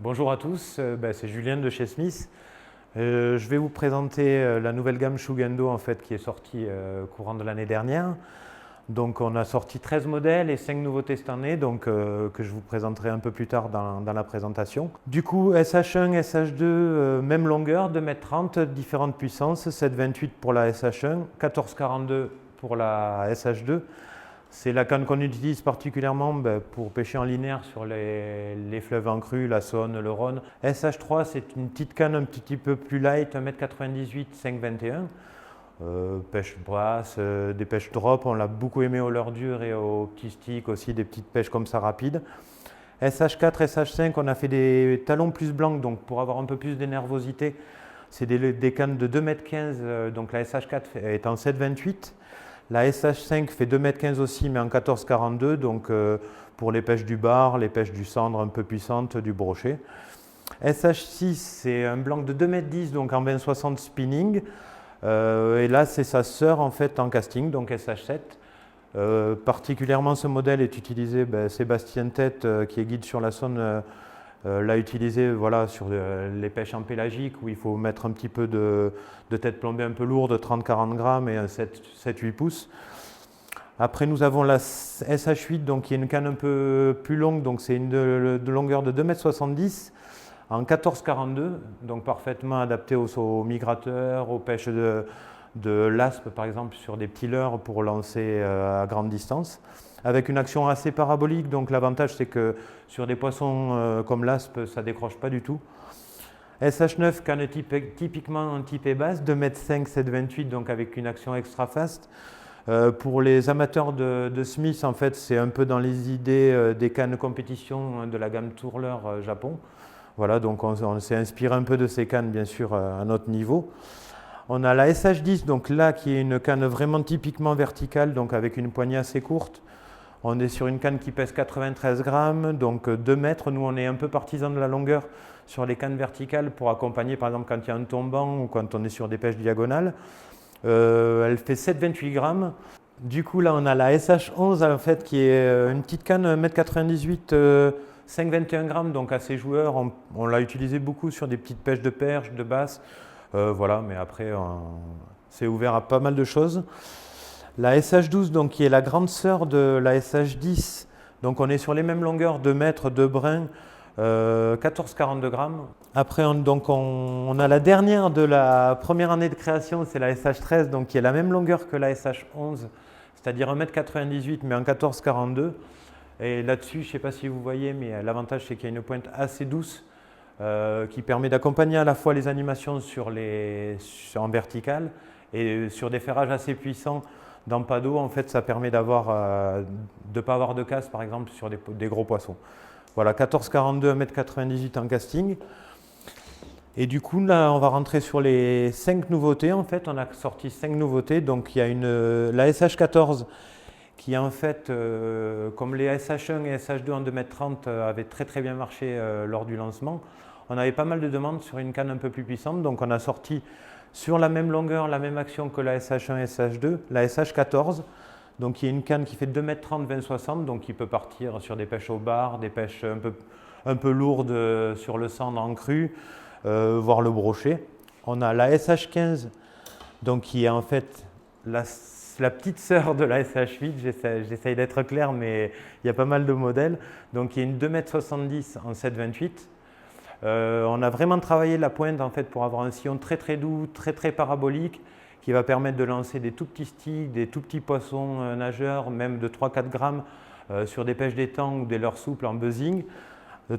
Bonjour à tous, c'est Julien de chez Smith. Je vais vous présenter la nouvelle gamme Shugendo en fait, qui est sortie courant de l'année dernière. Donc on a sorti 13 modèles et 5 nouveautés cette année que je vous présenterai un peu plus tard dans la présentation. Du coup SH1, SH2, même longueur, 2,30 m, différentes puissances, 7,28 pour la SH1, 14,42 pour la SH2. C'est la canne qu'on utilise particulièrement pour pêcher en linéaire sur les fleuves en crue, la Saône, le Rhône. SH3, c'est une petite canne un petit peu plus light, 1,98 m, 5,21. Pêche brasse, des pêches drop, on l'a beaucoup aimé au leurre dur et au petit stick aussi, des petites pêches comme ça rapides. SH4, SH5, on a fait des talons plus blancs, donc pour avoir un peu plus de nervosité. C'est des cannes de 2,15 m, donc la SH4 est en 7,28. La SH5 fait 2,15 m aussi, mais en 14,42, donc pour les pêches du bar, les pêches du cendre un peu puissantes, du brochet. SH6, c'est un blanc de 2,10 m, donc en 20-60 spinning. Et là, c'est sa sœur en fait en casting, donc SH7. Particulièrement, ce modèle est utilisé, Sébastien Tête, qui est guide sur la Saône, l'a utilisé voilà, sur les pêches en pélagique où il faut mettre un petit peu de tête plombée un peu lourde, 30-40 grammes et un 7-8 pouces. Après, nous avons la SH8, donc, qui est une canne un peu plus longue, donc c'est une de longueur de 2,70 m en 14,42, donc parfaitement adaptée aux migrateurs, aux pêches de l'aspe par exemple sur des petits leurres pour lancer à grande distance, avec une action assez parabolique. Donc l'avantage c'est que sur des poissons comme l'aspe ça ne décroche pas du tout. SH9, canne typiquement en typée basse, 2,5 m, 7,28, donc avec une action extra fast. Pour les amateurs de Smith, en fait, c'est un peu dans les idées des cannes compétition de la gamme Tourler Japon. Voilà, donc on s'est inspiré un peu de ces cannes, bien sûr, à notre niveau. On a la SH10, donc là, qui est une canne vraiment typiquement verticale, donc avec une poignée assez courte. On est sur une canne qui pèse 93 grammes, donc 2 mètres. Nous, on est un peu partisans de la longueur sur les cannes verticales pour accompagner, par exemple, quand il y a un tombant ou quand on est sur des pêches diagonales. Elle fait 7,28 grammes. Du coup, là, on a la SH11, en fait, qui est une petite canne 1,98 m, 5,21 grammes, donc assez joueur. On l'a utilisé beaucoup sur des petites pêches de perche, de basse. Voilà, mais après, c'est ouvert à pas mal de choses. La SH12, donc, qui est la grande sœur de la SH10, donc on est sur les mêmes longueurs, 2 mètres, 2 brins, 14,42 grammes. Après, on a la dernière de la première année de création, c'est la SH13, donc, qui est la même longueur que la SH11, c'est-à-dire 1,98 m mais en 14,42. Et là-dessus, je ne sais pas si vous voyez, mais l'avantage c'est qu'il y a une pointe assez douce qui permet d'accompagner à la fois les animations en vertical et sur des ferrages assez puissants dans pas d'eau. En fait, ça permet de ne pas avoir de casse, par exemple, sur des gros poissons. Voilà, 14,42, 1,98 m en casting. Et du coup, là, on va rentrer sur les 5 nouveautés. En fait, on a sorti 5 nouveautés. Donc, il y a la SH14 qui, en fait, comme les SH1 et SH2 en 2,30 m, avaient très très bien marché lors du lancement. On avait pas mal de demandes sur une canne un peu plus puissante. Donc, on a sorti sur la même longueur, la même action que la SH1 et SH2, la SH14. Donc, il y a une canne qui fait 2,30 m, 20-60, donc qui peut partir sur des pêches au bar, des pêches un peu lourdes sur le cendre en crue. Voire le brochet. On a la SH15, donc qui est en fait la petite sœur de la SH8. J'essaye d'être clair, mais il y a pas mal de modèles. Donc il y a une 2,70 m en 7,28. On a vraiment travaillé la pointe en fait pour avoir un sillon très très doux, très très parabolique, qui va permettre de lancer des tout petits sticks, des tout petits poissons nageurs, même de 3-4 grammes sur des pêches d'étang ou des leurres souples en buzzing.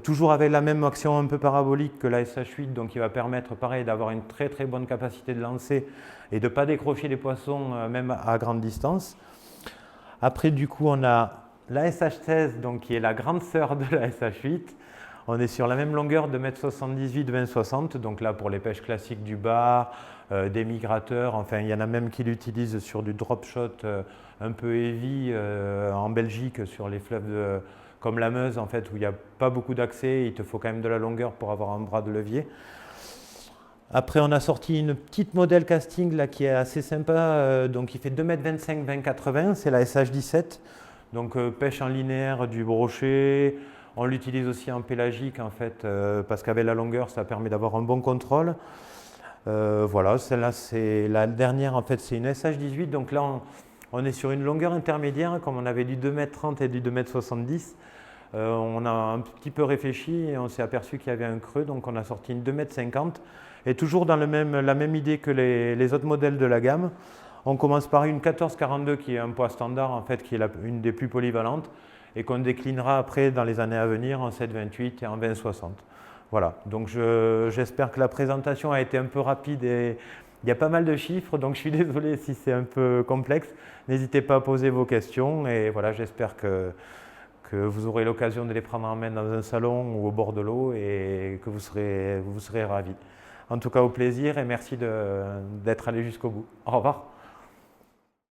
Toujours avec la même action un peu parabolique que la SH8, donc qui va permettre pareil d'avoir une très très bonne capacité de lancer et de ne pas décrocher les poissons même à grande distance. Après du coup on a la SH16, donc, qui est la grande sœur de la SH8. On est sur la même longueur de 1,78 m, 20-60, donc là pour les pêches classiques du bar, des migrateurs, enfin il y en a même qui l'utilisent sur du drop shot un peu heavy en Belgique sur les fleuves comme la Meuse, en fait, où il n'y a pas beaucoup d'accès, il te faut quand même de la longueur pour avoir un bras de levier. Après, on a sorti une petite modèle casting là, qui est assez sympa, donc qui fait 2,25 m, 20-80, c'est la SH17. Donc pêche en linéaire, du brochet. On l'utilise aussi en pélagique en fait, parce qu'avec la longueur, ça permet d'avoir un bon contrôle. Voilà, celle-là c'est la dernière en fait, c'est une SH18. Donc là, on est sur une longueur intermédiaire, comme on avait du 2,30 m et du 2,70 m. On a un petit peu réfléchi et on s'est aperçu qu'il y avait un creux, donc on a sorti une 2,50 m. Et toujours dans la même idée que les autres modèles de la gamme. On commence par une 1442 qui est un poids standard, en fait, qui est une des plus polyvalentes et qu'on déclinera après dans les années à venir en 7,28 et en 20,60. Voilà, donc j'espère que la présentation a été un peu rapide et il y a pas mal de chiffres, donc je suis désolé si c'est un peu complexe. N'hésitez pas à poser vos questions et voilà, j'espère que vous aurez l'occasion de les prendre en main dans un salon ou au bord de l'eau et que vous serez ravis. En tout cas, au plaisir et merci d'être allé jusqu'au bout. Au revoir.